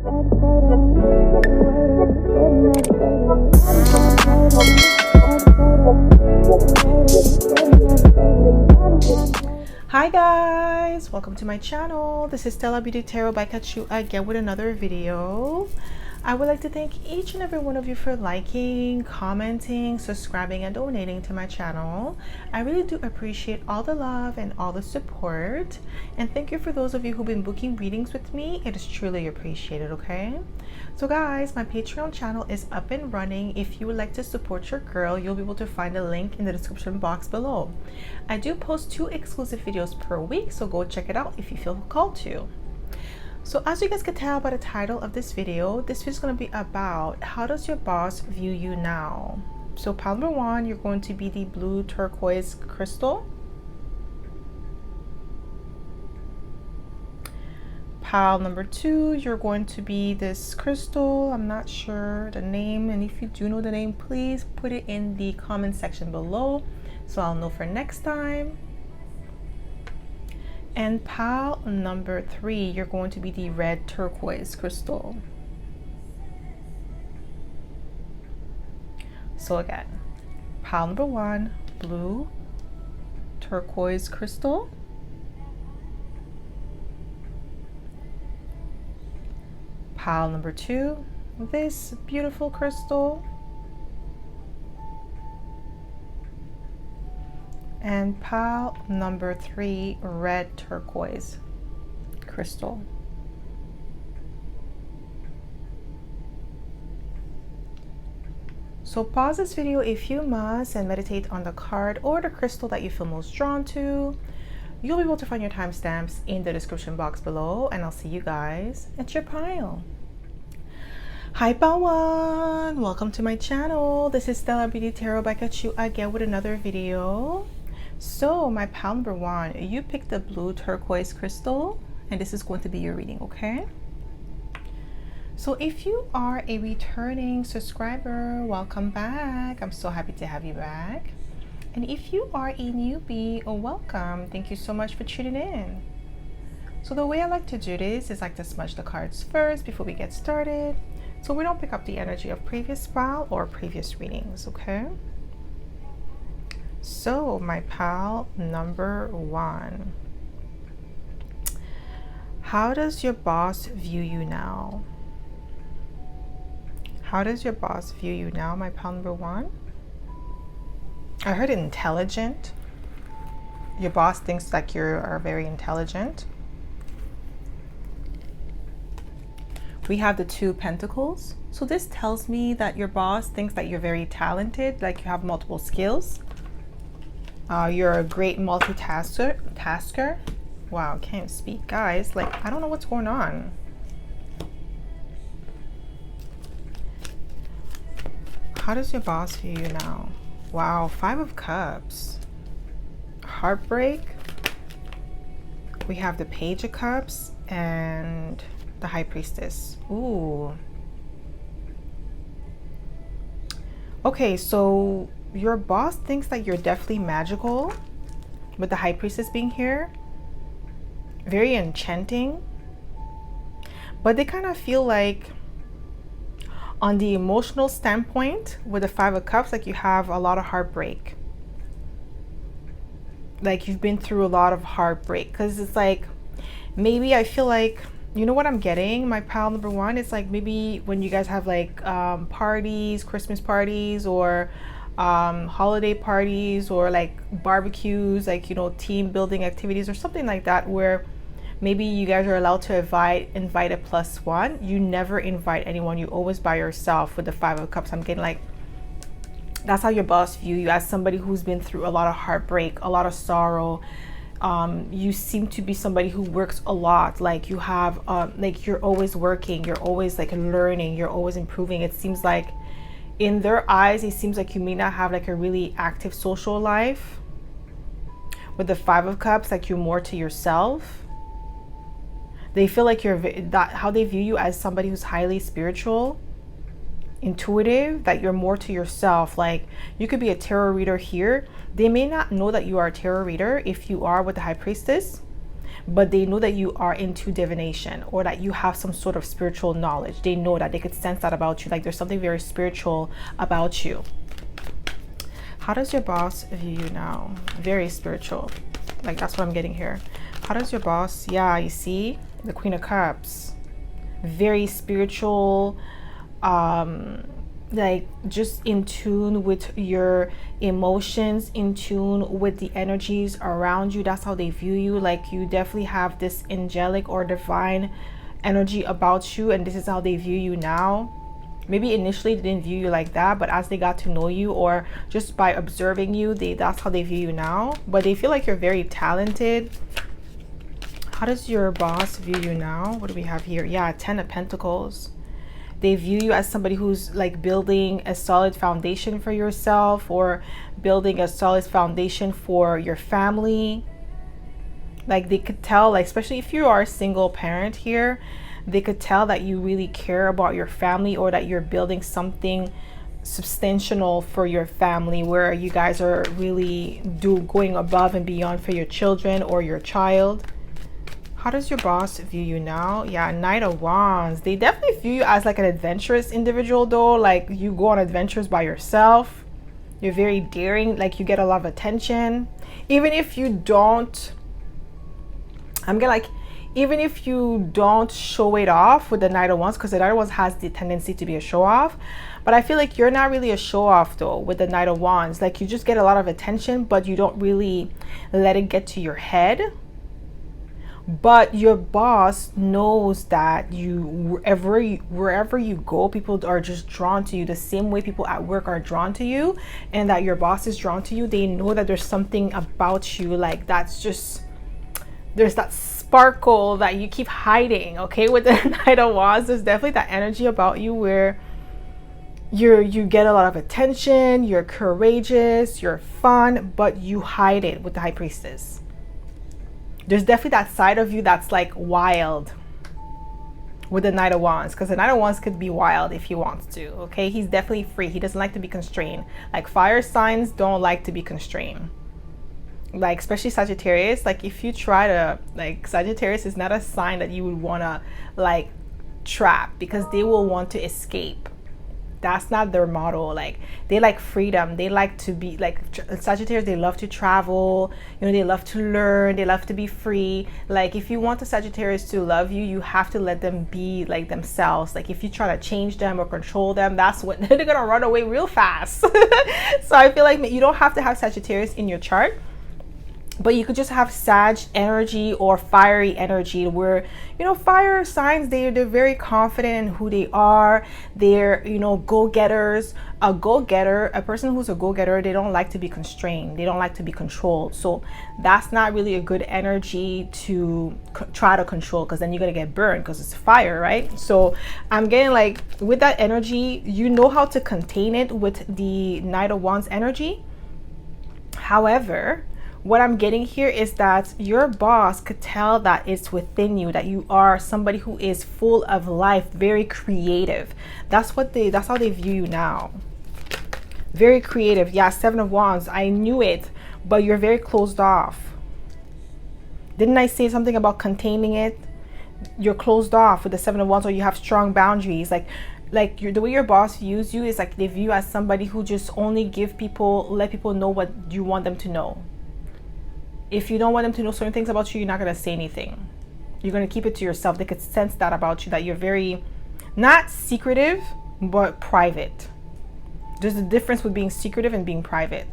Hi guys, welcome to my channel. This is Stella Beauty Tarot back at you again with another video. I would like to thank each and every one of you for liking, commenting, subscribing, and donating to my channel. I really do appreciate all the love and all the support. And thank you for those of you who've been booking readings with me. It is truly appreciated, okay? So guys, my Patreon channel is up and running. If you would like to support your girl, you'll be able to find a link in the description box below. I do post 2 exclusive videos per week, so go check it out if you feel called to. So as you guys can tell by the title of this video is going to be about how does your boss view you now. So pile number 1, you're going to be the blue turquoise crystal. Pile number 2, you're going to be this crystal. I'm not sure the name, and if you do know the name, please put it in the comment section below so I'll know for next time. And pile number 3, you're going to be the red turquoise crystal. So again, pile number 1, blue turquoise crystal. Pile number 2, this beautiful crystal. And pile number 3, red turquoise crystal. So pause this video if you must and meditate on the card or the crystal that you feel most drawn to. You'll be able to find your timestamps in the description box below, and I'll see you guys at your pile. Hi pile 1, welcome to my channel. This is Stella Beauty Tarot back at you again with another video. So my pile number 1, you picked the blue turquoise crystal, and this is going to be your reading, okay? So if you are a returning subscriber, welcome back. I'm so happy to have you back. And if you are a newbie, welcome. Thank you so much for tuning in. So the way I like to do this is like to smudge the cards first before we get started, so we don't pick up the energy of previous pile or previous readings, okay? So my pile number 1, how does your boss view you now? How does your boss view you now, my pile number 1? I heard intelligent. Your boss thinks like you are very intelligent. We have the 2 pentacles. So this tells me that your boss thinks that you're very talented, like you have multiple skills. You're a great multitasker. Wow, can't speak, guys. Like, I don't know what's going on. How does your boss view you now? Wow, 5 of Cups. Heartbreak. We have the Page of Cups and the High Priestess. Ooh. Okay, so your boss thinks that you're definitely magical, with the High Priestess being here. Very enchanting. But they kind of feel like on the emotional standpoint with the 5 of Cups, like you have a lot of heartbreak. Like you've been through a lot of heartbreak, because it's like, maybe I feel like, you know what I'm getting, my pile number 1, it's like maybe when you guys have like parties, Christmas parties, or holiday parties, or like barbecues, like, you know, team building activities or something like that, where maybe you guys are allowed to invite a +1. You never invite anyone, you always by yourself with the 5 of Cups. I'm getting like, that's how your boss view you, as somebody who's been through a lot of heartbreak, a lot of sorrow. You seem to be somebody who works a lot. Like you have like you're always working, you're always like learning, you're always improving. It seems like in their eyes, it seems like you may not have like a really active social life. With the 5 of Cups, like you're more to yourself. They feel like you're that, how they view you, as somebody who's highly spiritual, intuitive, that you're more to yourself. Like you could be a tarot reader here. They may not know that you are a tarot reader if you are with the High Priestess, but they know that you are into divination or that you have some sort of spiritual knowledge. They know that, they could sense that about you, like there's something very spiritual about you. How does your boss view you now? Very spiritual. Like, that's what I'm getting here. How does your boss, yeah, you see the Queen of Cups, very spiritual, like just in tune with your emotions, in tune with the energies around you. That's how they view you. Like, you definitely have this angelic or divine energy about you, and this is how they view you now. Maybe initially they didn't view you like that, but as they got to know you or just by observing you, that's how they view you now. But they feel like you're very talented. How does your boss view you now? What do we have here? Yeah, 10 of Pentacles. They view you as somebody who's like building a solid foundation for yourself, or building a solid foundation for your family. Like, they could tell, like, especially if you are a single parent here, they could tell that you really care about your family, or that you're building something substantial for your family, where you guys are really going above and beyond for your children or your child. How does your boss view you now? Yeah, Knight of Wands. They definitely view you as like an adventurous individual though. Like, you go on adventures by yourself. You're very daring. Like, you get a lot of attention. Even if you don't, even if you don't show it off with the Knight of Wands, because the Knight of Wands has the tendency to be a show off. But I feel like you're not really a show off though with the Knight of Wands. Like, you just get a lot of attention, but you don't really let it get to your head. But your boss knows that wherever you go, people are just drawn to you the same way people at work are drawn to you, and that your boss is drawn to you. They know that there's something about you, like, that's just, there's that sparkle that you keep hiding. Okay, with the Knight of Wands, there's definitely that energy about you where you get a lot of attention, you're courageous, you're fun, but you hide it with the High Priestess. There's definitely that side of you that's like wild with the Knight of Wands, because the Knight of Wands could be wild if he wants to. Okay, he's definitely free. He doesn't like to be constrained. Like, fire signs don't like to be constrained. Like, especially Sagittarius. Like, if you try to, like, Sagittarius is not a sign that you would want to like trap, because they will want to escape. That's not their model. Like, they like freedom. They like to be like Sagittarius. They love to travel, you know, they love to learn, they love to be free. Like, if you want the Sagittarius to love you, you have to let them be like themselves. Like, if you try to change them or control them, that's what they're gonna run away real fast. So I feel like you don't have to have Sagittarius in your chart, but you could just have Sag energy or fiery energy, where, you know, fire signs, they're very confident in who they are. They're, you know, go-getters. A go-getter, a person who's a go-getter, they don't like to be constrained. They don't like to be controlled. So that's not really a good energy to try to control, because then you're gonna get burned, because it's fire, right? So I'm getting like, with that energy, you know how to contain it with the Knight of Wands energy. However, what I'm getting here is that your boss could tell that it's within you, that you are somebody who is full of life, very creative. That's how they view you now. Very creative. Yeah, 7 of Wands. I knew it, but you're very closed off. Didn't I say something about containing it? You're closed off with the 7 of Wands, or you have strong boundaries. Like the way your boss views you is like, they view you as somebody who just only let people know what you want them to know. If you don't want them to know certain things about you, you're not going to say anything. You're going to keep it to yourself. They could sense that about you, that you're very, not secretive, but private. There's a difference with being secretive and being private.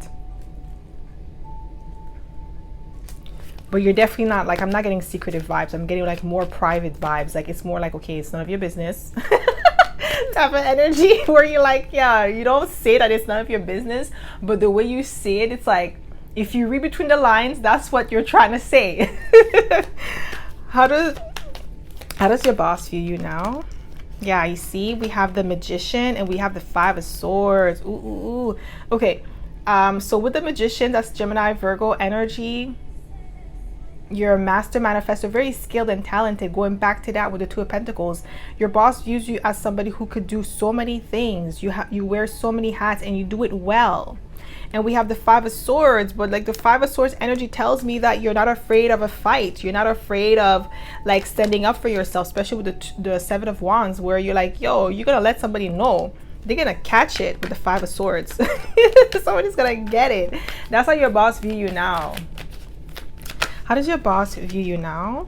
But you're definitely not, like, I'm not getting secretive vibes. I'm getting like more private vibes. Like, it's more like, okay, it's none of your business. Type of energy where you're like, yeah, you don't say that it's none of your business, but the way you say it, it's like, if you read between the lines, that's what you're trying to say. How does your boss view you now? Yeah, you see, we have the Magician and we have the 5 of Swords. Ooh. Okay, so with the Magician, that's Gemini, Virgo energy. You're a master manifestor, very skilled and talented. Going back to that with the 2 of Pentacles, your boss views you as somebody who could do so many things. You wear so many hats and you do it well. And we have the Five of Swords, but like the Five of Swords energy tells me that you're not afraid of a fight. You're not afraid of like standing up for yourself, especially with the Seven of Wands, where you're like, yo, you're gonna let somebody know. They're gonna catch it with the Five of Swords. Somebody's gonna get it. That's how your boss view you now. How does your boss view you now?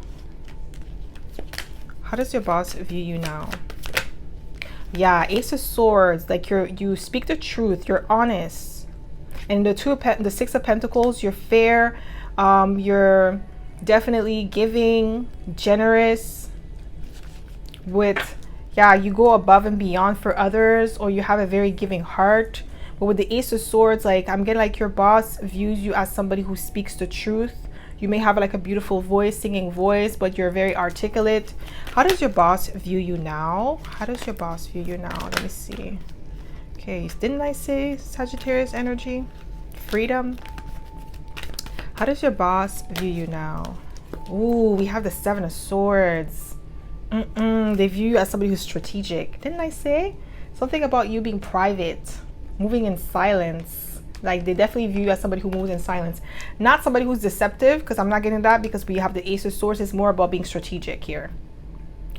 How does your boss view you now? Yeah, Ace of Swords, like you speak the truth, you're honest. And the Six of Pentacles, you're fair, you're definitely giving, generous with, yeah, you go above and beyond for others, or you have a very giving heart. But with the Ace of Swords, like I'm getting like your boss views you as somebody who speaks the truth. You may have like a beautiful voice, singing voice, but you're very articulate. How does your boss view you now? How does your boss view you now? Let me see. Okay, didn't I say Sagittarius energy? Freedom. How does your boss view you now? Ooh, we have the Seven of Swords. They view you as somebody who's strategic. Didn't I say? Something about you being private, moving in silence. Like they definitely view you as somebody who moves in silence. Not somebody who's deceptive, because I'm not getting that, because we have the Ace of Swords. It's more about being strategic here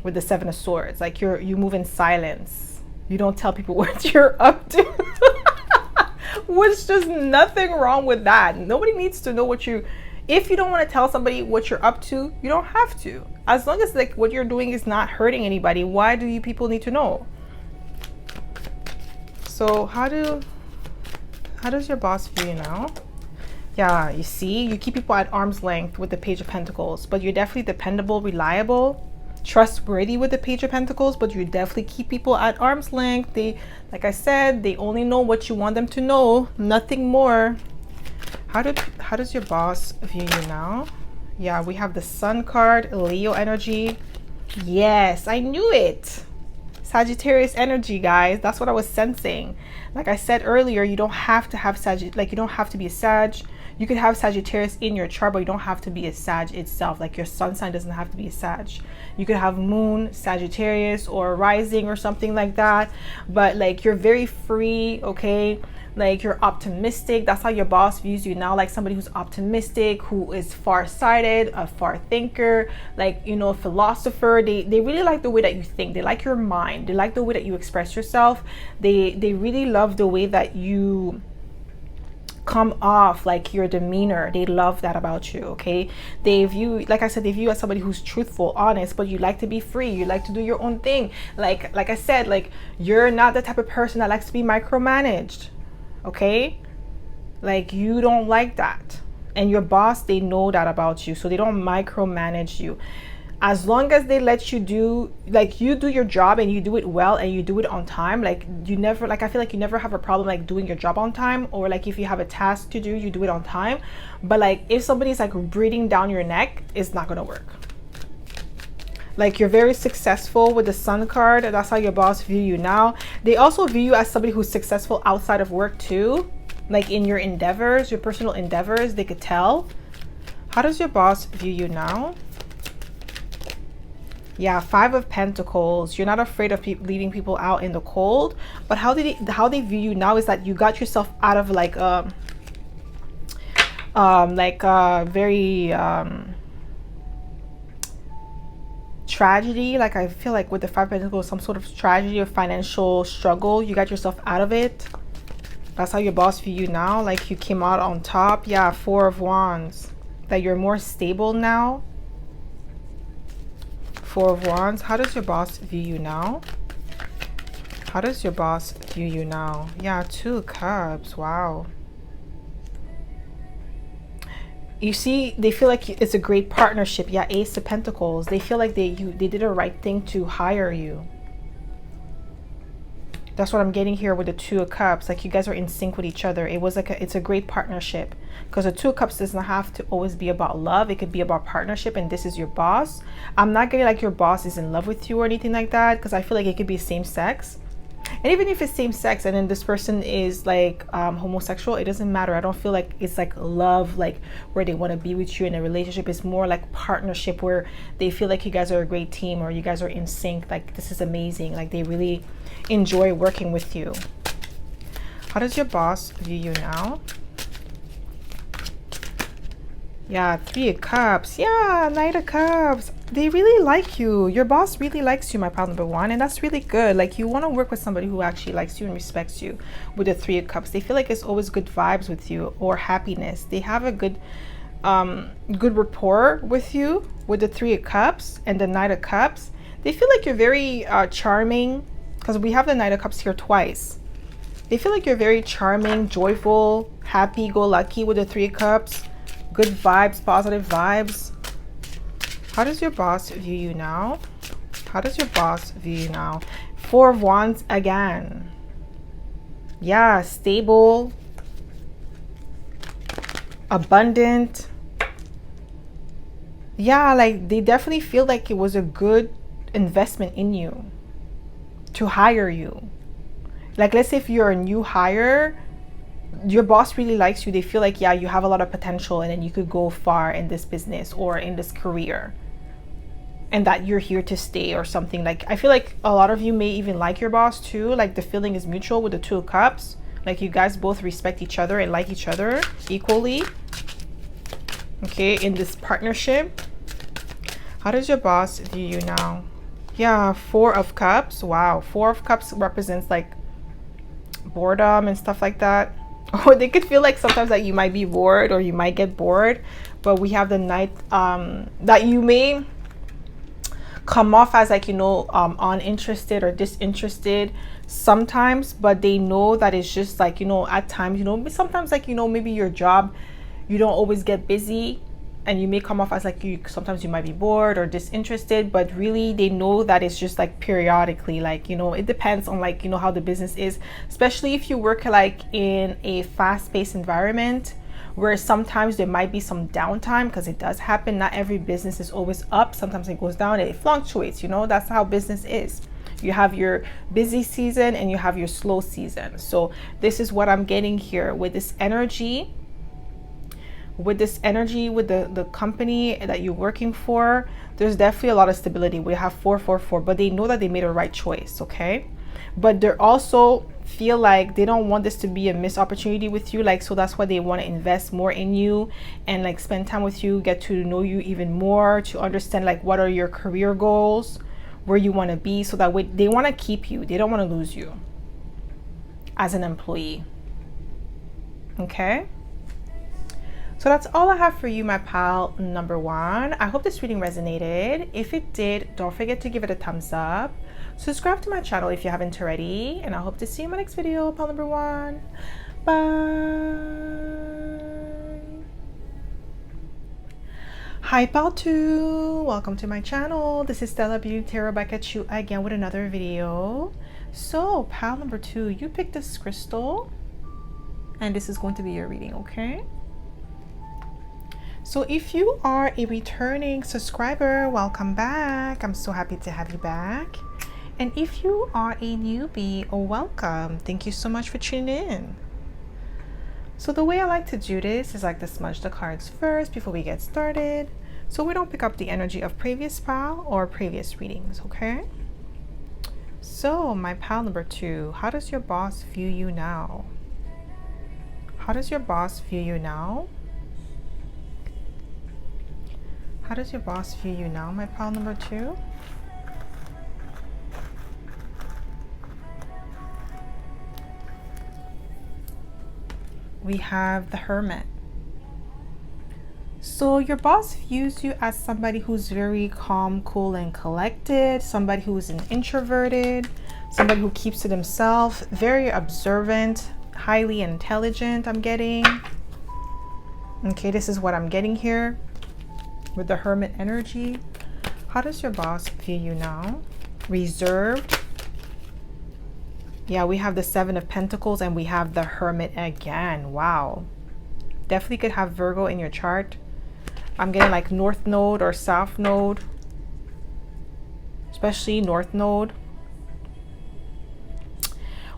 with the Seven of Swords. Like you move in silence. You don't tell people what you're up to. Which there's nothing wrong with that. Nobody needs to know what you, if you don't want to tell somebody what you're up to, you don't have to. As long as like what you're doing is not hurting anybody, why do you people need to know? So how does your boss view you now? Yeah, you see, you keep people at arm's length with the Page of Pentacles, but you're definitely dependable, reliable, trustworthy with the Page of Pentacles, but you definitely keep people at arm's length. They, like I said, they only know what you want them to know, nothing more. How does your boss view you now? Yeah, we have the Sun card, Leo energy. Yes, I knew it. Sagittarius energy, guys. That's what I was sensing. Like I said earlier, you don't have to have you don't have to be a Sag. You could have Sagittarius in your chart, but you don't have to be a Sag itself. Like your sun sign doesn't have to be a Sag. You could have Moon, Sagittarius, or Rising or something like that. But like you're very free, okay? Like you're optimistic. That's how your boss views you now, like somebody who's optimistic, who is far-sighted, a far thinker, like, you know, a philosopher. They really like the way that you think. They like your mind. They like the way that you express yourself. They really love the way that you come off, like your demeanor. They love that about you, okay? They view, like I said, they view you as somebody who's truthful, honest, but you like to be free. You like to do your own thing. Like I said, like you're not the type of person that likes to be micromanaged. Okay, like you don't like that, and your boss, they know that about you, so they don't micromanage you. As long as they let you do, like you do your job and you do it well and you do it on time, like you never, like I feel like you never have a problem like doing your job on time, or like if you have a task to do, you do it on time. But like if somebody's like breathing down your neck, it's not gonna work. Like you're very successful with the Sun card, and that's how your boss view you now. They also view you as somebody who's successful outside of work too, like in your endeavors, your personal endeavors. They could tell. How does your boss view you now? Yeah, Five of Pentacles. You're not afraid of leaving people out in the cold, but how they view you now is that you got yourself out of like very tragedy. Like I feel like with the Five of Pentacles, some sort of tragedy or financial struggle, you got yourself out of it. That's how your boss view you now, like you came out on top. Yeah, Four of Wands, that you're more stable now. Four of Wands. How does your boss view you now? How does your boss view you now? Yeah, Two of Cups. Wow. You see, they feel like it's a great partnership. Yeah, Ace of Pentacles. They feel like they did the right thing to hire you. That's what I'm getting here with the Two of Cups. Like you guys are in sync with each other. It was like it's a great partnership, because the Two of Cups doesn't have to always be about love. It could be about partnership, and this is your boss. I'm not getting like your boss is in love with you or anything like that, because I feel like it could be same sex. And even if it's same sex and then this person is like homosexual, it doesn't matter. I don't feel like it's like love, like where they want to be with you in a relationship. It's more like partnership, where they feel like you guys are a great team, or you guys are in sync. Like this is amazing. Like they really enjoy working with you. How does your boss view you now? Yeah, Three of Cups. Yeah, Knight of Cups. They really like you. Your boss really likes you, my pal number one, and that's really good. Like, you want to work with somebody who actually likes you and respects you with the Three of Cups. They feel like it's always good vibes with you or happiness. They have a good good rapport with you with the Three of Cups and the Knight of Cups. They feel like you're very charming, because we have the Knight of Cups here twice. They feel like you're very charming, joyful, happy-go-lucky with the Three of Cups. Good vibes, positive vibes. How does your boss view you now? How does your boss view you now? Four of Wands again. Yeah, stable, abundant. Yeah, like they definitely feel like it was a good investment in you to hire you. Like, let's say if you're a new hire, your boss really likes you. They feel like, yeah, you have a lot of potential and then you could go far in this business or in this career, and that you're here to stay or something. Like, I feel like a lot of you may even like your boss too. Like, the feeling is mutual with the Two of Cups. Like, you guys both respect each other and like each other equally, okay, in this partnership. How does your boss view you now? Yeah, Four of Cups. Wow, Four of Cups represents like boredom and stuff like that. Or they could feel like sometimes that you might be bored or you might get bored. But we have the Knight, that you may come off as like, you know, uninterested or disinterested sometimes, but they know that it's just like, you know, at times, you know, sometimes like, you know, maybe your job, you don't always get busy, and you may come off as like you sometimes you might be bored or disinterested, but really they know that it's just like periodically. Like, you know, it depends on like, you know, how the business is, especially if you work like in a fast-paced environment where sometimes there might be some downtime, because it does happen. Not every business is always up. Sometimes it goes down, it fluctuates, you know. That's how business is. You have your busy season and you have your slow season. So this is what I'm getting here with this energy, with the company that you're working for. There's definitely a lot of stability. We have 444, but they know that they made a right choice, okay? But they're also feel like they don't want this to be a missed opportunity with you. Like, so that's why they want to invest more in you and like spend time with you, get to know you even more, to understand like what are your career goals, where you want to be, so that way they want to keep you. They don't want to lose you as an employee, okay? So that's all I have for you, my pal number one. I hope this reading resonated. If it did, don't forget to give it a thumbs up. Subscribe to my channel if you haven't already. And I hope to see you in my next video, pal number one. Bye. Hi, pal two. Welcome to my channel. This is Stella Beauty Tarot back at you again with another video. So, pal number two, you picked this crystal. And this is going to be your reading, okay? So if you are a returning subscriber, welcome back. I'm so happy to have you back. And if you are a newbie, welcome. Thank you so much for tuning in. So the way I like to do this is like to smudge the cards first before we get started, so we don't pick up the energy of previous pal or previous readings, okay? So my pal number two, how does your boss view you now? How does your boss view you now? How does your boss view you now, my pal number two? We have the Hermit. So your boss views you as somebody who's very calm, cool, and collected, somebody who's an introverted, somebody who keeps to themselves, very observant, highly intelligent, I'm getting. Okay, this is what I'm getting here with the Hermit energy. How does your boss view you now? Reserved. Yeah, we have the Seven of Pentacles and we have the Hermit again. Wow. Definitely could have Virgo in your chart. I'm getting like North Node or South Node. Especially North Node.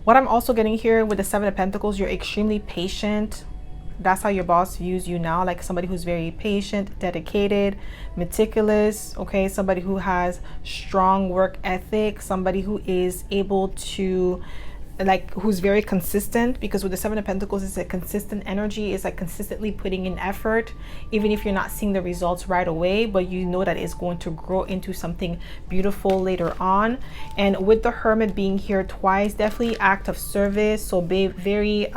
What I'm also getting here with the Seven of Pentacles, you're extremely patient. That's how your boss views you now, like somebody who's very patient, dedicated, meticulous, okay? Somebody who has strong work ethic, somebody who is able to like who's very consistent, because with the Seven of Pentacles, it's a consistent energy. It's like consistently putting in effort, even if you're not seeing the results right away, but you know that it's going to grow into something beautiful later on. And with the Hermit being here twice, definitely act of service. So be very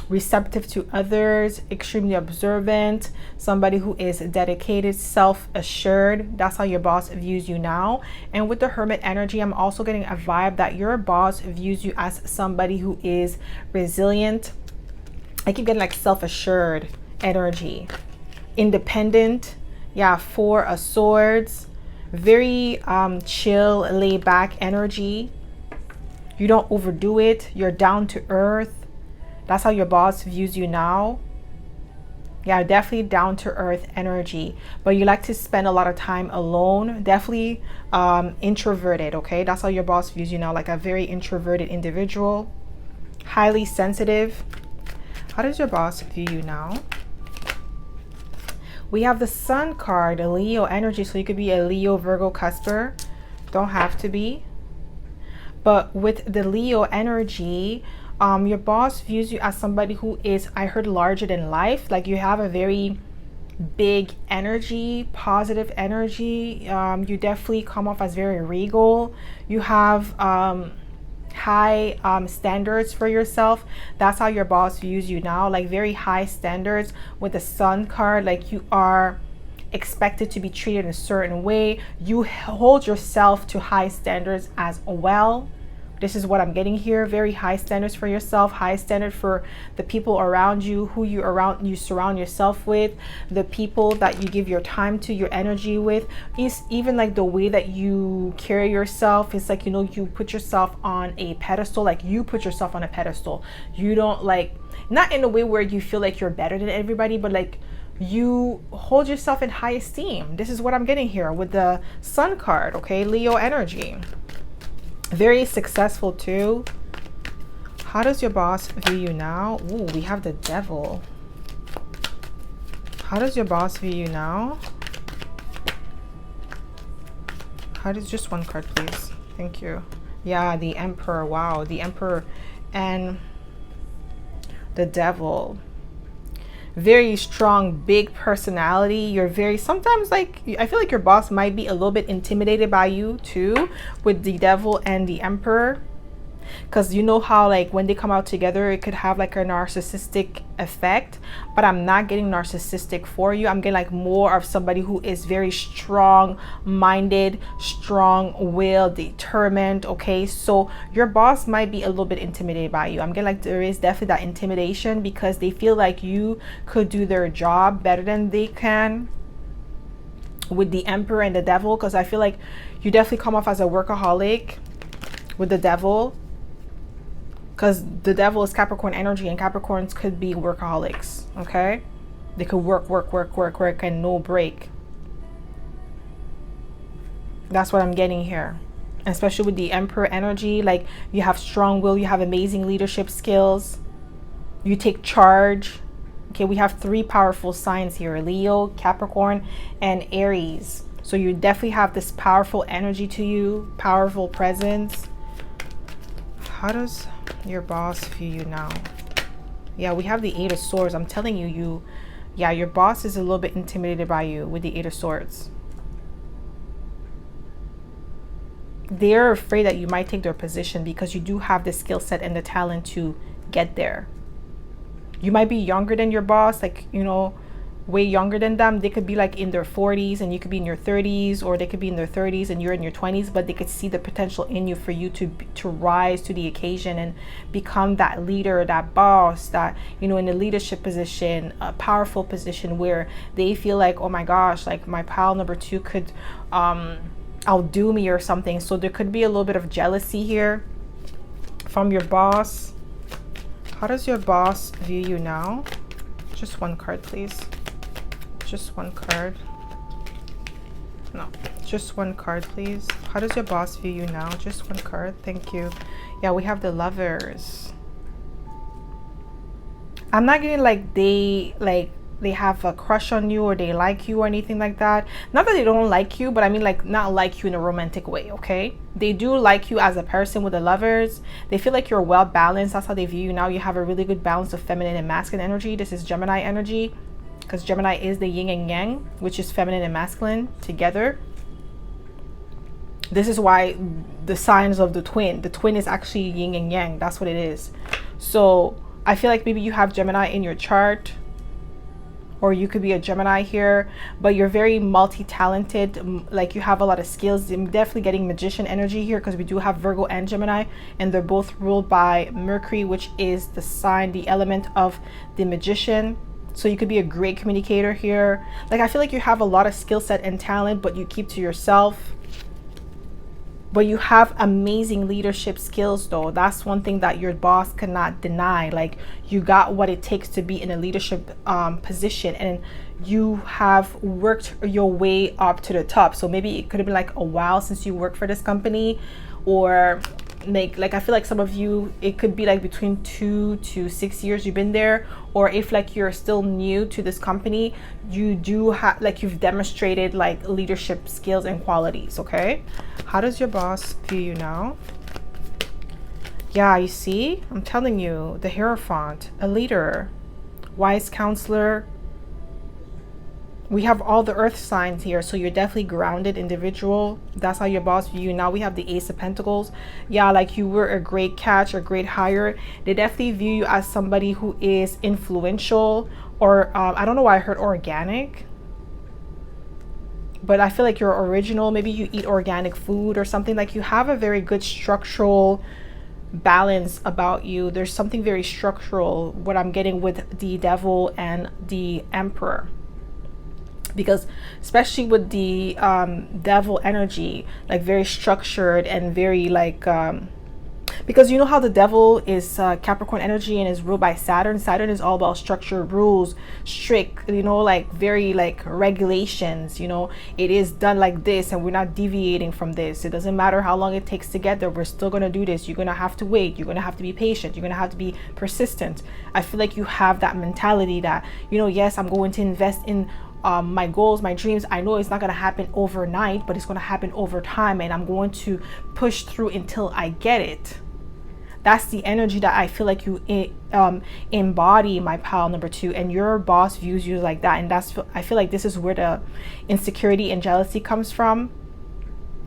receptive to others, extremely observant, somebody who is dedicated, self-assured. That's how your boss views you now. And with the Hermit energy, I'm also getting a vibe that your boss views you as somebody who is resilient. I keep getting like self-assured energy, independent. Yeah, Four of Swords, very chill, laid back energy. You don't overdo it. You're down to earth. That's how your boss views you now. Yeah, definitely down to earth energy, but you like to spend a lot of time alone. Definitely introverted. Okay, that's how your boss views you now, like a very introverted individual, highly sensitive. How does your boss view you now? We have the Sun card, a Leo energy, so you could be a Leo, Virgo, Cusper. Don't have to be, but with the Leo energy, your boss views you as somebody who is, I heard, larger than life. Like you have a very big energy, positive energy. You definitely come off as very regal. You have high standards for yourself. That's how your boss views you now, like very high standards. With the Sun card, like you are expected to be treated in a certain way. You hold yourself to high standards as well. This is what I'm getting here. Very high standards for yourself, high standard for the people around you, who you surround yourself with, the people that you give your time to, your energy with. Is even like the way that you carry yourself. It's like, you know, you put yourself on a pedestal. Like you put yourself on a pedestal. You don't, like, not in a way where you feel like you're better than everybody, but like you hold yourself in high esteem. This is what I'm getting here with the Sun card. Okay, Leo energy. Very successful too. How does your boss view you now? Ooh, we have the Devil. How does your boss view you now? How does, just one card please, thank you. Yeah, the Emperor. Wow, the Emperor and the Devil. Very strong, big personality. You're very, sometimes, like, I feel like your boss might be a little bit intimidated by you too, with the Devil and the Emperor, because you know how, like, when they come out together, it could have like a narcissistic effect. But I'm not getting narcissistic for you. I'm getting like more of somebody who is very strong minded, strong willed, determined. Okay, so your boss might be a little bit intimidated by you. I'm getting like there is definitely that intimidation, because they feel like you could do their job better than they can with the Emperor and the Devil, because I feel like you definitely come off as a workaholic with the Devil, because the Devil is Capricorn energy, and Capricorns could be workaholics. Okay, they could work and no break. That's what I'm getting here, especially with the Emperor energy. Like you have strong will, you have amazing leadership skills, you take charge. Okay, we have three powerful signs here: Leo, Capricorn, and Aries. So you definitely have this powerful energy to you, powerful presence. How does your boss view you now? Yeah, we have the Eight of Swords. I'm telling you, yeah, your boss is a little bit intimidated by you with the Eight of Swords. They're afraid that you might take their position, because you do have the skill set and the talent to get there. You might be younger than your boss, like, you know, way younger than them. They could be like in their 40s and you could be in your 30s, or they could be in their 30s and you're in your 20s, but they could see the potential in you for you to rise to the occasion and become that leader, that boss, that, you know, in a leadership position, a powerful position where they feel like, oh my gosh, like my pal number two could outdo me or something. So there could be a little bit of jealousy here from your boss. How does your boss view you now? Just one card please. Just one card. No, just one card please. How does your boss view you now? Just one card, thank you. Yeah, we have the Lovers. I'm not getting like they, like, they have a crush on you or they like you or anything like that. Not that they don't like you, but I mean like not like you in a romantic way, okay? They do like you as a person with the lovers. They feel like you're well balanced. That's how they view you now. You have a really good balance of feminine and masculine energy. This is Gemini energy, because Gemini is the yin and yang, which is feminine and masculine together. This is why the signs of the twin is actually yin and yang. That's what it is. So I feel like maybe you have Gemini in your chart, or you could be a Gemini here, but you're very multi-talented. Like you have a lot of skills. I'm definitely getting magician energy here, because we do have Virgo and Gemini, and they're both ruled by Mercury, which is the sign, the element of the magician. So you could be a great communicator here. Like I feel like you have a lot of skill set and talent, but you keep to yourself. But you have amazing leadership skills though. That's one thing that your boss cannot deny. Like you got what it takes to be in a leadership position, and you have worked your way up to the top. So maybe it could have been like a while since you worked for this company, or like I feel like some of you, it could be like between 2 to 6 years you've been there, or if like you're still new to this company, you do have like you've demonstrated like leadership skills and qualities. Okay, how does your boss view you now? Yeah, you see, I'm telling you, the Hierophant, a leader, wise counselor. We have all the earth signs here, so you're definitely grounded individual. That's how your boss view you now. We have the Ace of Pentacles. Yeah, like you were a great catch or great hire. They definitely view you as somebody who is influential, or I don't know why I heard organic, but I feel like you're original. Maybe you eat organic food or something. Like you have a very good structural balance about you. There's something very structural, what I'm getting with the Devil and the Emperor. Because especially with the Devil energy, like very structured and very like because you know how the Devil is Capricorn energy and is ruled by Saturn. Saturn is all about structure, rules, strict, you know, like very like regulations. You know, it is done like this and we're not deviating from this. It doesn't matter how long it takes to get there, we're still going to do this. You're going to have to wait, you're going to have to be patient, you're going to have to be persistent. I feel like you have that mentality that, you know, yes, I'm going to invest in my goals, my dreams. I know it's not going to happen overnight, but it's going to happen over time, and I'm going to push through until I get it. That's the energy that I feel like you embody, my pal number 2, and your boss views you like that. And that's, I feel like this is where the insecurity and jealousy comes from,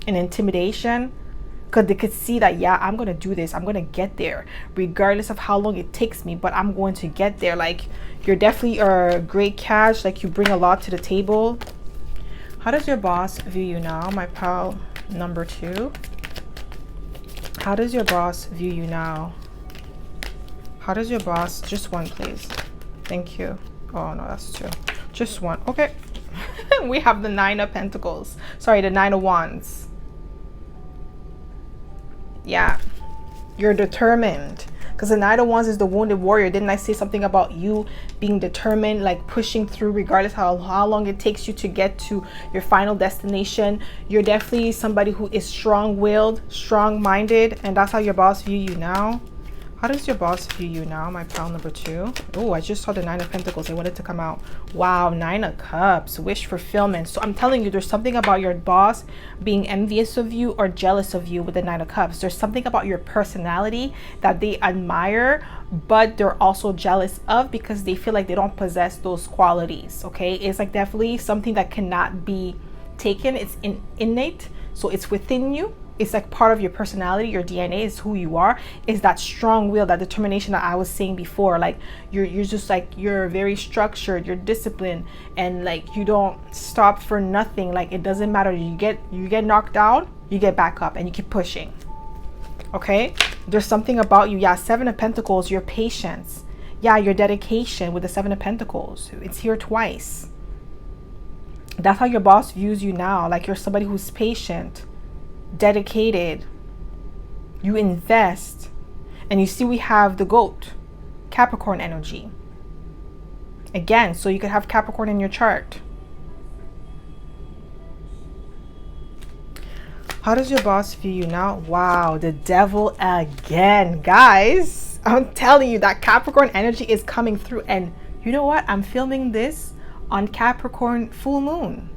and intimidation, because they could see that, yeah, I'm going to do this, I'm going to get there regardless of how long it takes me, but I'm going to get there. Like you're definitely a great catch, like you bring a lot to the table. How does your boss view you now, my pal number 2? How does your boss view you now? How does your boss, just one please, thank you. Oh no, that's 2, just one. Okay. We have the 9 of Pentacles, sorry, the 9 of Wands. Yeah, you're determined, because the 9 of Wands is the wounded warrior. Didn't I say something about you being determined, like pushing through regardless how long it takes you to get to your final destination? You're definitely somebody who is strong-willed, strong-minded, and that's how your boss view you now. How does your boss view you now, my pal number 2? Oh, I just saw the 9 of Pentacles. I wanted to come out. Wow, 9 of Cups, wish fulfillment. So I'm telling you, there's something about your boss being envious of you or jealous of you with the 9 of Cups. There's something about your personality that they admire, but they're also jealous of, because they feel like they don't possess those qualities. Okay, it's like definitely something that cannot be taken. It's innate, so it's within you. It's like part of your personality, your DNA is who you are, is that strong will, that determination that I was saying before. Like you're just like, you're very structured, you're disciplined, and like you don't stop for nothing. Like it doesn't matter, you get knocked down, you get back up and you keep pushing. Okay, there's something about you. Yeah, 7 of Pentacles, your patience. Yeah, your dedication with the 7 of Pentacles, it's here twice. That's how your boss views you now. Like you're somebody who's patient, dedicated, you invest. And you see we have the goat, Capricorn energy again, so you could have Capricorn in your chart. How does your boss view you now? Wow, the Devil again, guys. I'm telling you, that Capricorn energy is coming through, and You know what? I'm filming this on Capricorn full moon.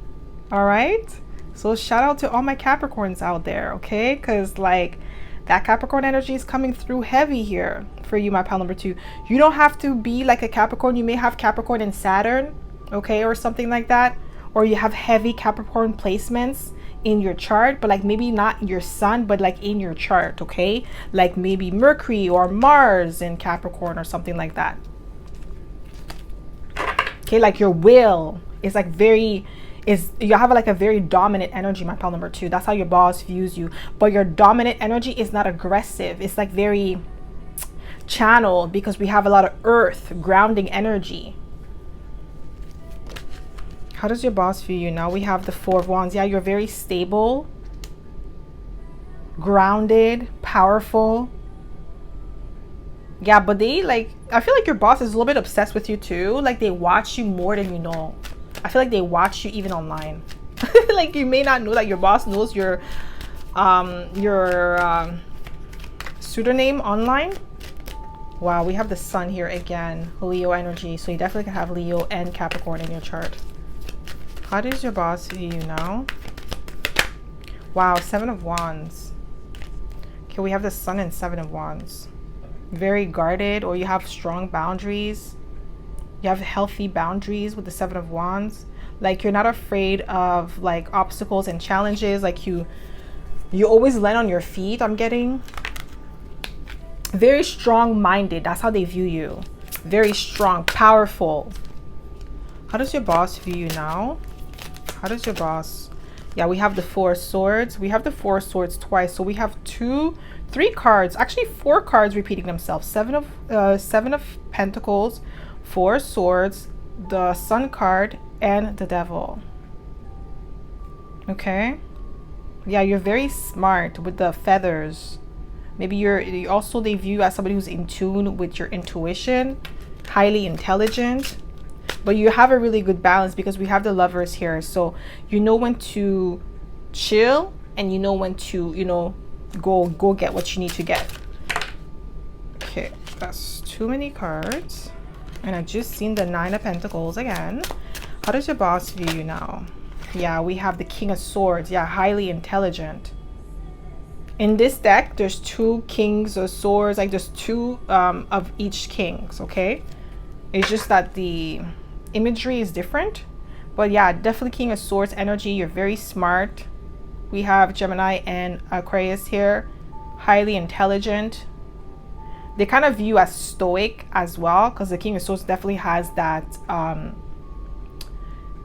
All right. So shout out to all my Capricorns out there, okay? Because like that Capricorn energy is coming through heavy here for you, my pal number 2. You don't have to be like a Capricorn. You may have Capricorn and Saturn, okay, or something like that. Or you have heavy Capricorn placements in your chart, but like maybe not your sun, but like in your chart, okay? Like maybe Mercury or Mars in Capricorn or something like that. Okay, like your will is like you have like a very dominant energy, my pal number 2. That's how your boss views you. But your dominant energy is not aggressive. It's like very channeled because we have a lot of earth grounding energy. How does your boss view you now? We have the 4 of Wands. Yeah, you're very stable, grounded, powerful. Yeah, but they like, I feel like your boss is a little bit obsessed with you too. Like they watch you more than you know. I feel like they watch you even online. Like you may not know that your boss knows your pseudonym online. Wow, we have the sun here again, Leo energy. So you definitely can have Leo and Capricorn in your chart. How does your boss view you now? Wow, 7 of Wands. Okay, we have the sun and 7 of Wands. Very guarded, or you have strong boundaries. You have healthy boundaries with the 7 of Wands. Like you're not afraid of like obstacles and challenges. Like you always land on your feet, I'm getting. Very strong-minded. That's how they view you. Very strong, powerful. How does your boss view you now? How does your boss? Yeah, we have the 4 of Swords. We have the 4 of Swords twice. So we have 3 cards, actually 4 cards repeating themselves. 7 of Pentacles, 4 Swords, the Sun card, and the Devil. Okay. Yeah, you're very smart with the feathers. Maybe you also, they view you as somebody who's in tune with your intuition, highly intelligent. But you have a really good balance because we have the Lovers here. So you know when to chill and you know when to, you know, go get what you need to get. Okay, that's too many cards. And I just seen the 9 of Pentacles again. How does your boss view you now? Yeah, we have the King of Swords. Yeah, highly intelligent. In this deck, there's 2 Kings of Swords. Like there's 2 of each Kings, okay? It's just that the imagery is different. But yeah, definitely King of Swords energy. You're very smart. We have Gemini and Aquarius here. Highly intelligent. They kind of view you as stoic as well, because the King of Swords definitely has that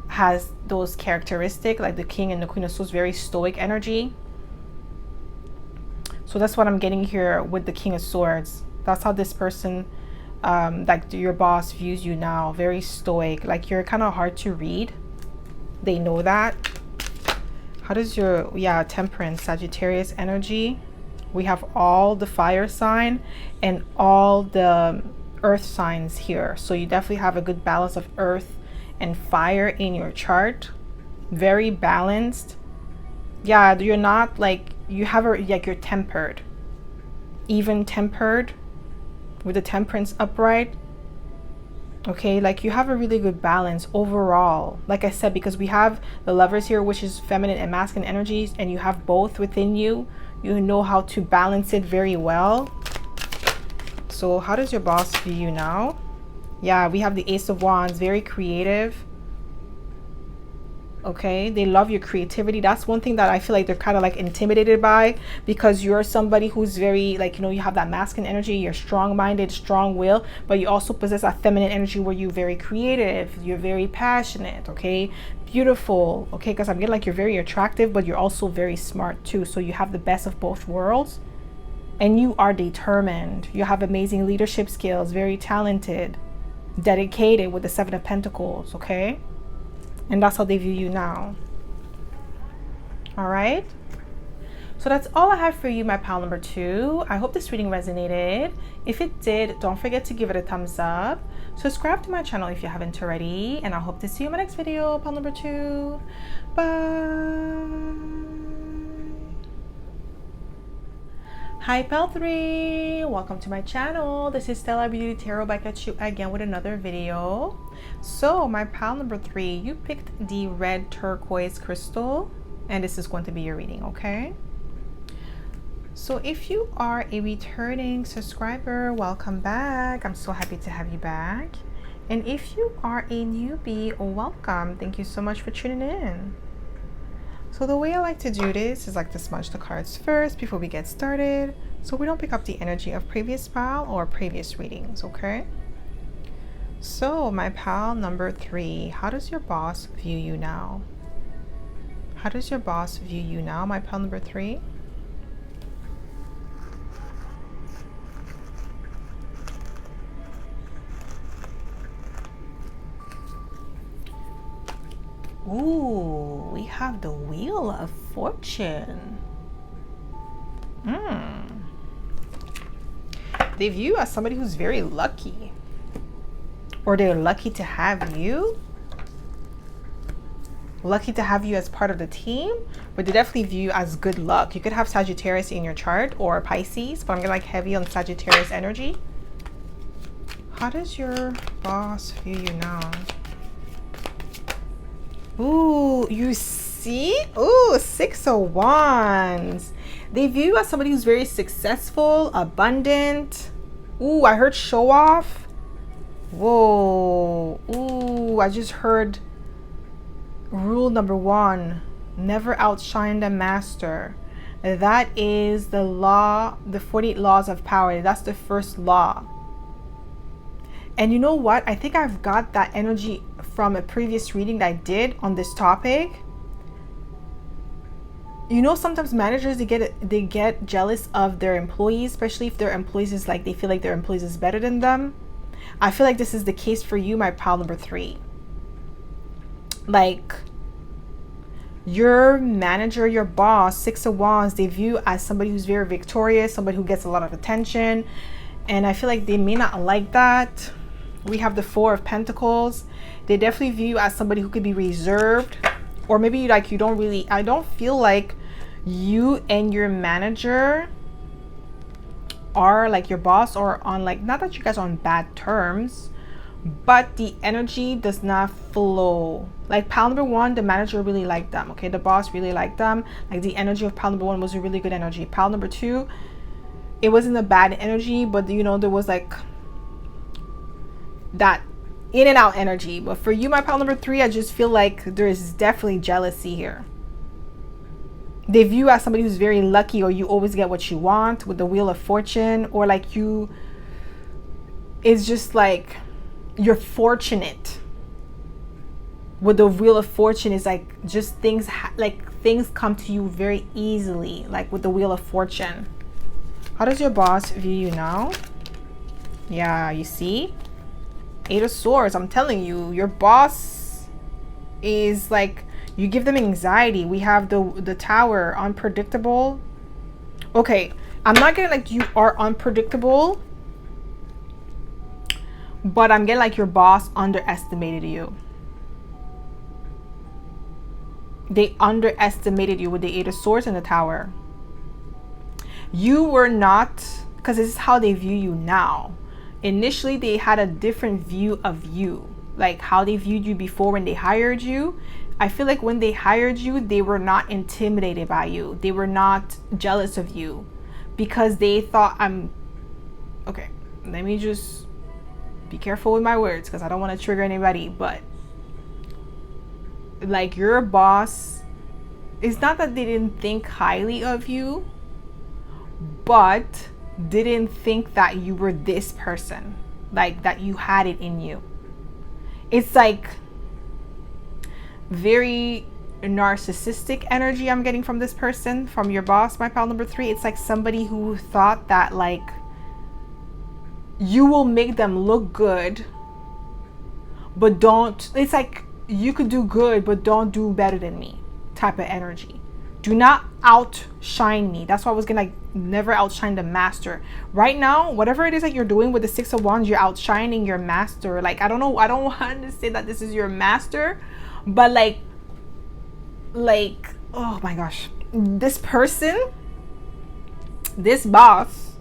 has those characteristics, like the King and the Queen of Swords, very stoic energy. So that's what I'm getting here with the King of Swords. That's how this person, like your boss, views you now. Very stoic. Like you're kind of hard to read. They know that. How does your, yeah, Temperance, Sagittarius energy? We have all the fire sign and all the earth signs here. So you definitely have a good balance of earth and fire in your chart. Very balanced. Yeah, you're not like, you have a, like you're tempered. Even tempered with the Temperance upright. Okay, like you have a really good balance overall. Like I said, because we have the Lovers here, which is feminine and masculine energies, and you have both within you. You know how to balance it very well. So how does your boss view you now? Yeah, we have the Ace of Wands, very creative. Okay, they love your creativity. That's one thing that I feel like they're kind of like intimidated by, because you're somebody who's very like, you know, you have that masculine energy, you're strong-minded, strong-willed, but you also possess that feminine energy where you're very creative, you're very passionate, okay, beautiful, okay, because I'm getting like you're very attractive, but you're also very smart too. So you have the best of both worlds, and you are determined. You have amazing leadership skills, very talented, dedicated with the 7 of Pentacles, okay? And that's how they view you now. All right. So that's all I have for you, my pal number 2. I hope this reading resonated. If it did, don't forget to give it a thumbs up. Subscribe to my channel if you haven't already. And I hope to see you in my next video, pal number 2. Bye. Hi Pal 3, welcome to my channel. This is Stella Beauty Tarot back at you again with another video. So my pal number 3, you picked the red turquoise crystal and this is going to be your reading, okay? So if you are a returning subscriber, welcome back. I'm so happy to have you back. And if you are a newbie, welcome. Thank you so much for tuning in. So the way I like to do this is like to smudge the cards first before we get started, so we don't pick up the energy of previous pal or previous readings, okay? So my pal number 3, how does your boss view you now? How does your boss view you now, my pal number 3? Ooh, we have the Wheel of Fortune. They view you as somebody who's very lucky. Or they're lucky to have you. Lucky to have you as part of the team. But they definitely view you as good luck. You could have Sagittarius in your chart or Pisces, but I'm gonna like heavy on Sagittarius energy. How does your boss view you now? Ooh, you see? Ooh, 6 of Wands. They view you as somebody who's very successful, abundant. Ooh, I heard show off. Whoa. Ooh, I just heard rule number 1. Never outshine the master. That is the law, the 48 laws of power. That's the first law. And you know what? I think I've got that energy from a previous reading that I did on this topic. You know, sometimes managers, they get jealous of their employees, especially if their employees is like, they feel like their employees is better than them. I feel like this is the case for you, my pal number 3. Like, your manager, your boss, 6 of Wands, they view you as somebody who's very victorious, somebody who gets a lot of attention. And I feel like they may not like that. We have the 4 of Pentacles. They definitely view you as somebody who could be reserved, or maybe like you don't really, I don't feel like you and your manager are like your boss or on like, not that you guys are on bad terms, but the energy does not flow. Like pal number 1, the manager really liked them, okay? The boss really liked them. Like the energy of pal number 1 was a really good energy. Pal number 2, it wasn't a bad energy, but you know, there was like that in and out energy. But for you, my pal number 3, I just feel like there is definitely jealousy here. They view you as somebody who's very lucky, or you always get what you want with the Wheel of Fortune, or like you, it's just like you're fortunate with the Wheel of Fortune. Is like just things like things come to you very easily, like with the Wheel of Fortune. How does your boss view you now? Yeah, you see? 8 of Swords. I'm telling you, your boss is like, you give them anxiety. We have the Tower, unpredictable. Okay, I'm not getting like you are unpredictable, but I'm getting like your boss underestimated you. They underestimated you with the 8 of Swords and the Tower. You were not, because this is how they view you now. Initially, they had a different view of you, like how they viewed you before when they hired you. I feel like when they hired you, they were not intimidated by you. They were not jealous of you because they thought, okay, let me just be careful with my words because I don't want to trigger anybody, but like your boss, it's not that they didn't think highly of you, but didn't think that you were this person, like that you had it in you. It's like very narcissistic energy I'm getting from this person, from your boss, my pal number 3. It's like somebody who thought that like you will make them look good, but don't, it's like you could do good but don't do better than me type of energy. Do not outshine me. That's why I was gonna like, never outshine the master. Right now, whatever it is that you're doing with the 6 of Wands, you're outshining your master. Like, I don't know, I don't want to say that this is your master, but like, oh my gosh, this person This boss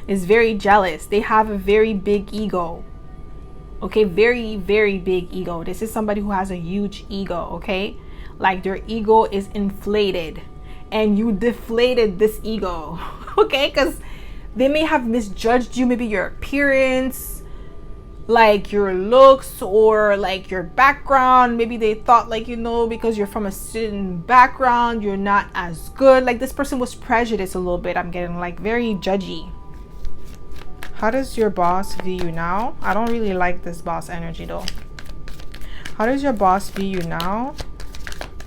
is very jealous. They have a very big ego. Okay, very, very big ego. This is somebody who has a huge ego, okay? Like their ego is inflated and you deflated this ego, okay? Because they may have misjudged you, maybe your appearance, like your looks, or like your background. Maybe they thought, like, you know, because you're from a certain background, you're not as good. Like this person was prejudiced a little bit. I'm getting like very judgy. How does your boss view you now? I don't really like this boss energy though. How does your boss view you now?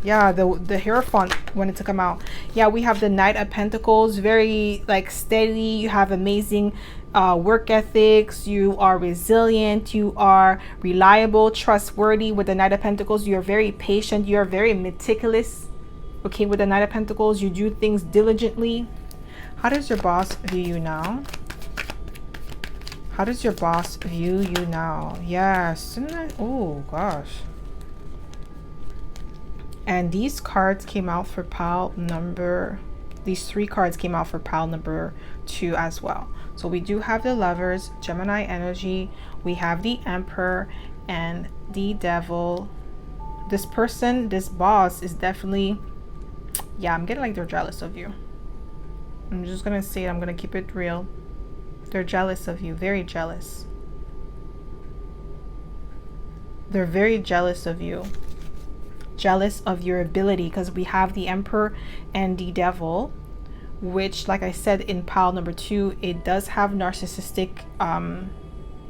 Yeah, the Hierophant wanted to come out. Yeah, we have the Knight of Pentacles, very like steady. You have amazing work ethics. You are resilient. You are reliable, trustworthy. With the Knight of Pentacles, you're very patient. You're very meticulous. Okay, with the Knight of Pentacles, you do things diligently. How does your boss view you now? How does your boss view you now? Yes. Oh, gosh. And these cards came out for pile number... These 3 cards came out for pile number 2 as well. So we do have the Lovers, Gemini energy. We have the Emperor and the Devil. This person, this boss is definitely... Yeah, I'm getting like they're jealous of you. I'm just going to say it. I'm going to keep it real. They're jealous of you, very jealous. They're very jealous of you. Jealous of your ability, because we have the Emperor and the Devil, which, like I said in pile number 2, it does have narcissistic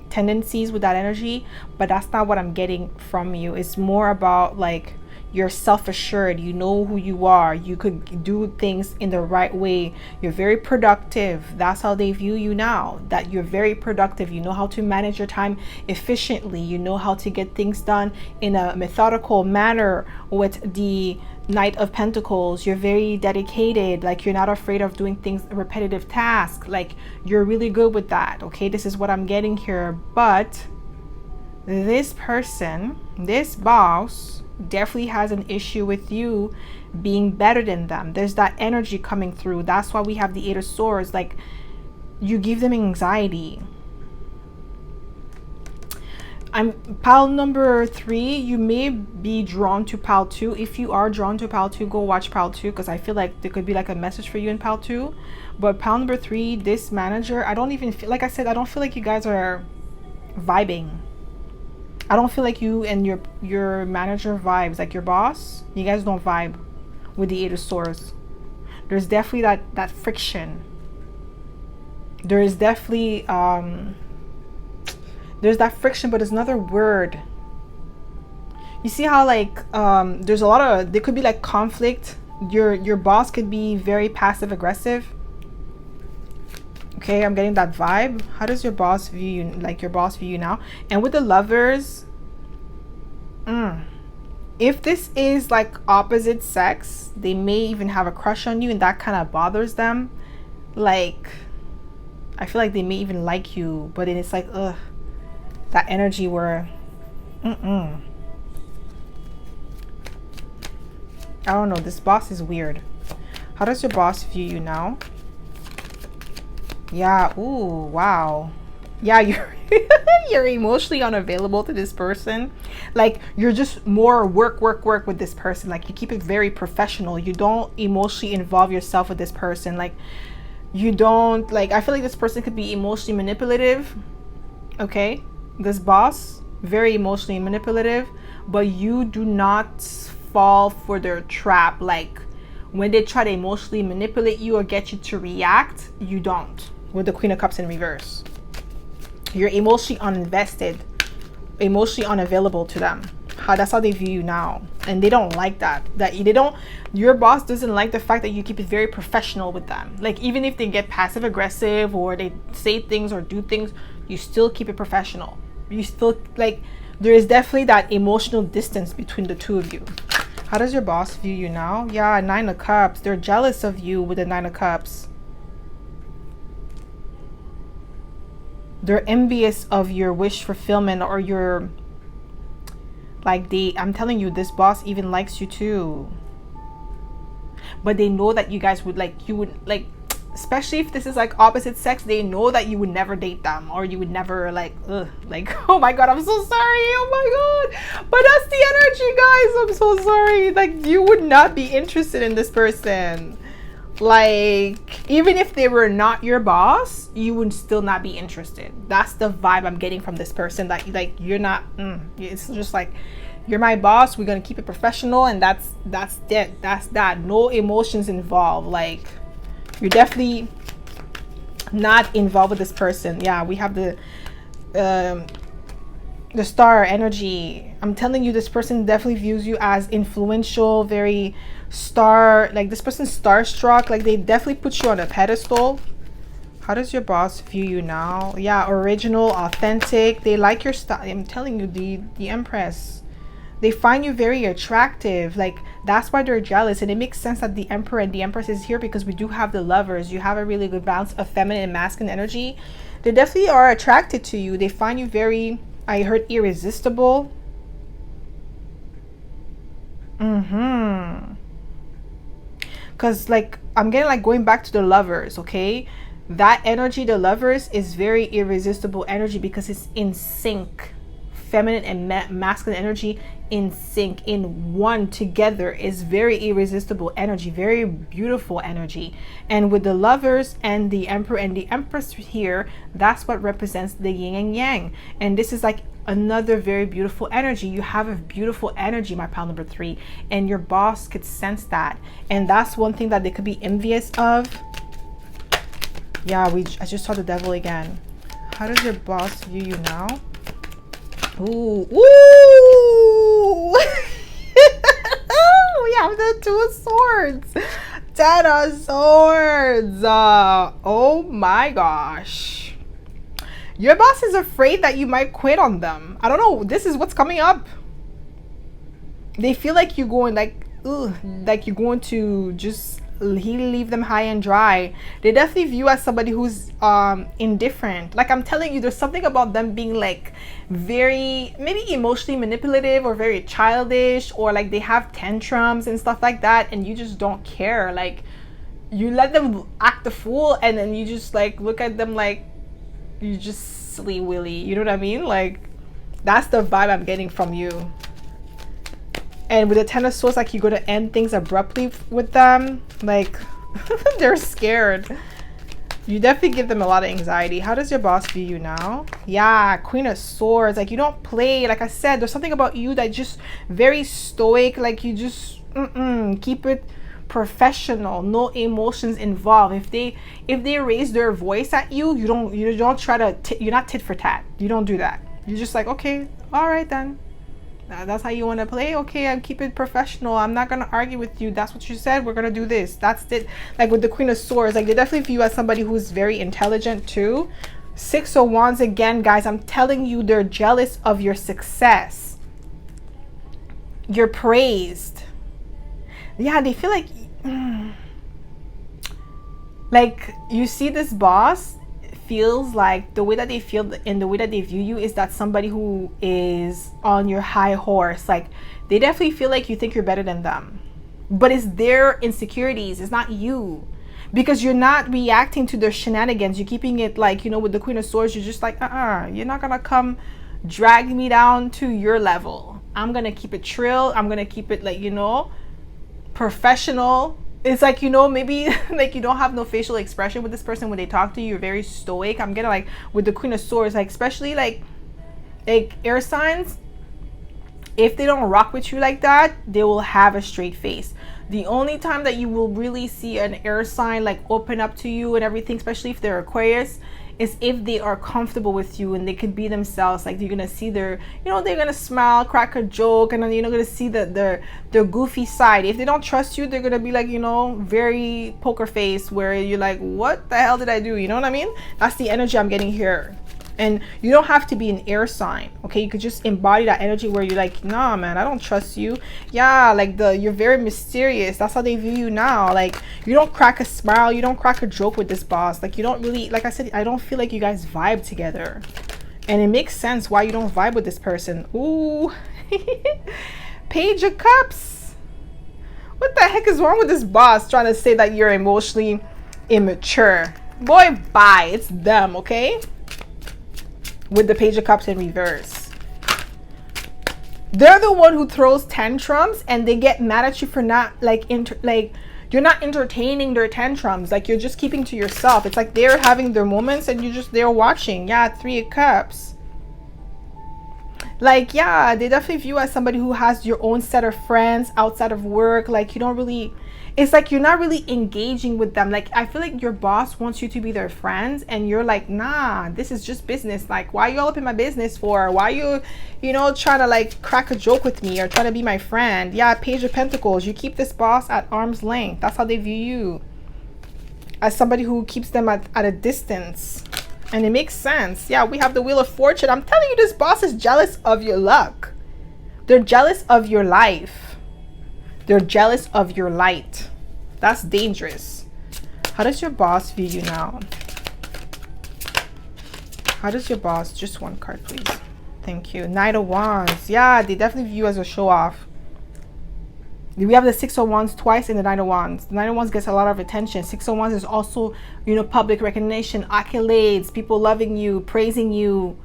tendencies with that energy, but that's not what I'm getting from you. It's more about like you're self-assured, you know who you are, you could do things in the right way, you're very productive. That's how they view you now, that you're very productive, you know how to manage your time efficiently, you know how to get things done in a methodical manner. With the Knight of Pentacles, you're very dedicated, like you're not afraid of doing things, repetitive tasks, like you're really good with that. Okay, this is what I'm getting here. But this person, this boss, definitely has an issue with you being better than them. There's that energy coming through. That's why we have the 8 of Swords. Like you give them anxiety. I'm pile number 3. You may be drawn to pile 2. If you are drawn to pile 2, go watch pile 2, because I feel like there could be like a message for you in pile 2. But pile number 3, this manager, I don't even feel, like I said, I don't feel like you guys are vibing. I don't feel like you and your manager vibes, like your boss. You guys don't vibe with the 8 of Swords. There's definitely that friction. There is definitely there's that friction, but there's another word. You see how like there's a lot of, there could be like conflict. Your boss could be very passive aggressive. Okay, I'm getting that vibe. How does your boss view you, like your boss view you now? And with the Lovers, if this is like opposite sex, they may even have a crush on you, and that kind of bothers them. Like I feel like they may even like you, but then it's like, ugh, that energy where I don't know, this boss is weird. How does your boss view you now? Yeah, ooh, wow. Yeah, you're emotionally unavailable to this person. Like you're just more work with this person. Like you keep it very professional. You don't emotionally involve yourself with this person. Like you don't, like, I feel like this person could be emotionally manipulative. Okay, this boss, very emotionally manipulative, but you do not fall for their trap. Like when they try to emotionally manipulate you or get you to react, you don't. With the Queen of Cups in reverse, you're emotionally uninvested, emotionally unavailable to them. That's how they view you now, and they don't like that. Your boss doesn't like the fact that you keep it very professional with them. Like even if they get passive aggressive or they say things or do things, you still keep it professional. You still, like, there is definitely that emotional distance between the two of you. How does your boss view you now? Yeah, 9 of Cups. They're jealous of you with the 9 of Cups. They're envious of your wish fulfillment, or your, like, I'm telling you, this boss even likes you too. But they know that you guys would, like, especially if this is like opposite sex, they know that you would never date them, or you would never like, like, oh my god, I'm so sorry, oh my god, but that's the energy, guys. I'm so sorry. Like, you would not be interested in this person. Like, even if they were not your boss, you would still not be interested. That's the vibe I'm getting from this person, that like you're not it's just like, you're my boss, we're gonna keep it professional, and that's it. That's that. No emotions involved. Like, you're definitely not involved with this person. Yeah, we have the star energy. I'm telling you, this person definitely views you as influential, very star, like this person's starstruck. Like, they definitely put you on a pedestal. How does your boss view you now? Yeah, original, authentic. They like your style. I'm telling you, the Empress. They find you very attractive. Like, that's why they're jealous. And it makes sense that the Emperor and the Empress is here, because we do have the Lovers. You have a really good balance of feminine and masculine energy. They definitely are attracted to you. They find you very, I heard, irresistible. Because, like, I'm getting, like, going back to the Lovers, okay? That energy, the Lovers, is very irresistible energy, because it's in sync. Feminine and masculine energy in sync, in one together, is very irresistible energy, very beautiful energy. And with the Lovers and the Emperor and the Empress here, that's what represents the yin and yang. And this is like another very beautiful energy. You have a beautiful energy, my pal number 3, and your boss could sense that. And that's one thing that they could be envious of. Yeah, I just saw the Devil again. How does your boss view you now? Ooh, ooh! We have the 2 of Swords, 10 of Swords. Oh my gosh, your boss is afraid that you might quit on them. I don't know. This is what's coming up. They feel like you're going like you're going to just leave them high and dry. They definitely view you as somebody who's indifferent. Like, I'm telling you, there's something about them being like very, maybe emotionally manipulative, or very childish, or like they have tantrums and stuff like that, and you just don't care. Like, you let them act the fool, and then you just like look at them like you just silly willy, you know what I mean? Like, that's the vibe I'm getting from you. And with the 10 of Swords, like, you're going to end things abruptly with them. Like, they're scared. You definitely give them a lot of anxiety. How does your boss view you now? Yeah, Queen of Swords. Like, you don't play. Like I said, there's something about you that just very stoic. Like, you just keep it professional. No emotions involved. If they raise their voice at you, you don't try to. You're not tit for tat. You don't do that. You're just like, okay, all right then. That's how you want to play? Okay, I keep it professional. I'm not going to argue with you. That's what you said. We're going to do this. That's it. Like with the Queen of Swords, like they definitely view you as somebody who's very intelligent too. 6 of Wands again, guys. I'm telling you, they're jealous of your success. You're praised. Yeah, they feel like you see this boss feels like the way that they feel and the way that they view you is that somebody who is on your high horse. Like they definitely feel like you think you're better than them, but it's their insecurities. It's not you, because you're not reacting to their shenanigans. You're keeping it like, you know, with the Queen of Swords, you're just like, you're not gonna come drag me down to your level. I'm gonna keep it trill. I'm gonna keep it like, you know, professional. It's like, you know, maybe like you don't have no facial expression with this person when they talk to you. You're very stoic. I'm getting like with the Queen of Swords, like especially like air signs, if they don't rock with you like that, they will have a straight face. The only time that you will really see an air sign like open up to you and everything, especially if they're Aquarius, is if they are comfortable with you and they could be themselves. Like you're gonna see their, you know, they're gonna smile, crack a joke, and then you're gonna see their goofy side. If they don't trust you, they're gonna be like, you know, very poker face, where you're like, what the hell did I do? You know what I mean? That's the energy I'm getting here. And you don't have to be an air sign, okay? You could just embody that energy where you're like, nah, man, I don't trust you. Yeah, like you're very mysterious. That's how they view you now. Like you don't crack a smile, you don't crack a joke with this boss. Like you don't really, like I said, I don't feel like you guys vibe together. And it makes sense why you don't vibe with this person. Ooh, Page of Cups. What the heck is wrong with this boss trying to say that you're emotionally Immature. Boy, bye. It's them, okay? With the Page of Cups in reverse. They're the one who throws tantrums and they get mad at you for not you're not entertaining their tantrums. Like, you're just keeping to yourself. It's like they're having their moments and you're just there watching. Yeah, 3 of Cups. Like, yeah, they definitely view you as somebody who has your own set of friends outside of work. Like, you don't really, it's like you're not really engaging with them. Like, I feel like your boss wants you to be their friends and you're like, nah, this is just business. Like, why are you all up in my business for? Why are you know, trying to like crack a joke with me or try to be my friend? Yeah, Page of Pentacles. You keep this boss at arm's length. That's how they view you, as somebody who keeps them at a distance. And it makes sense. Yeah, we have the Wheel of Fortune. I'm telling you, this boss is jealous of your luck. They're jealous of your life. They're jealous of your light. That's dangerous. How does your boss view you now? How does your boss... Just one card, please. Thank you. Knight of Wands. Yeah, they definitely view you as a show-off. We have the 6 of Wands twice in the 9 of Wands. The 9 of Wands gets a lot of attention. 6 of Wands is also, you know, public recognition, accolades, people loving you, praising you.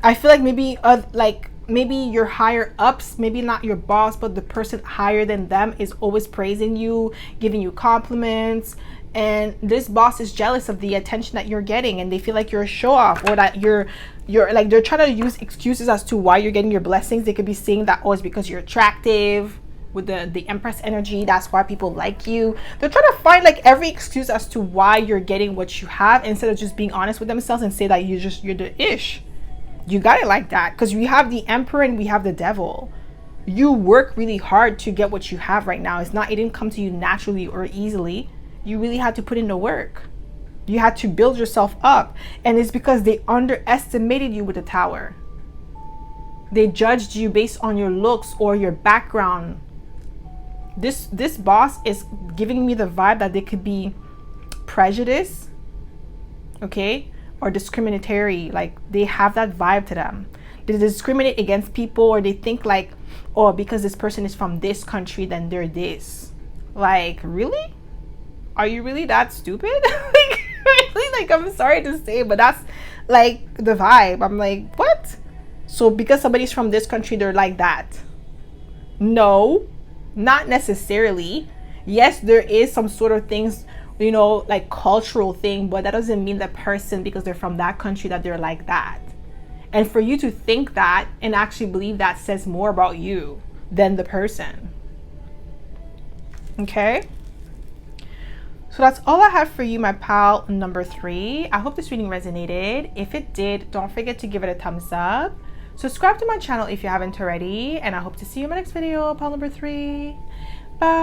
I feel like maybe your higher ups, maybe not your boss, but the person higher than them is always praising you, giving you compliments. And this boss is jealous of the attention that you're getting, and they feel like you're a show off, or that you're like, they're trying to use excuses as to why you're getting your blessings. They could be saying that, oh, it's because you're attractive. With the Empress energy, that's why people like you. They're trying to find like every excuse as to why you're getting what you have, instead of just being honest with themselves and say that you're the ish. You got it like that, because we have the Emperor and we have the Devil. You work really hard to get what you have right now. It didn't come to you naturally or easily. You really had to put in the work. You had to build yourself up, and it's because they underestimated you with the Tower. They judged you based on your looks or your background. This boss is giving me the vibe that they could be prejudiced, okay, or discriminatory. Like, they have that vibe to them. They discriminate against people, or they think like, oh, because this person is from this country, then they're this. Like, really? Are you really that stupid? Like, really? Like, I'm sorry to say, but that's like the vibe. I'm like, what? So because somebody's from this country, they're like that? No. Not necessarily. Yes, there is some sort of things, you know, like cultural thing, but that doesn't mean the person, because they're from that country, that they're like that. And for you to think that and actually believe that says more about you than the person. Okay? So that's all I have for you, my pal number 3. I hope this reading resonated. If it did, don't forget to give it a thumbs up. Subscribe to my channel if you haven't already, and I hope to see you in my next video, pal number 3. Bye.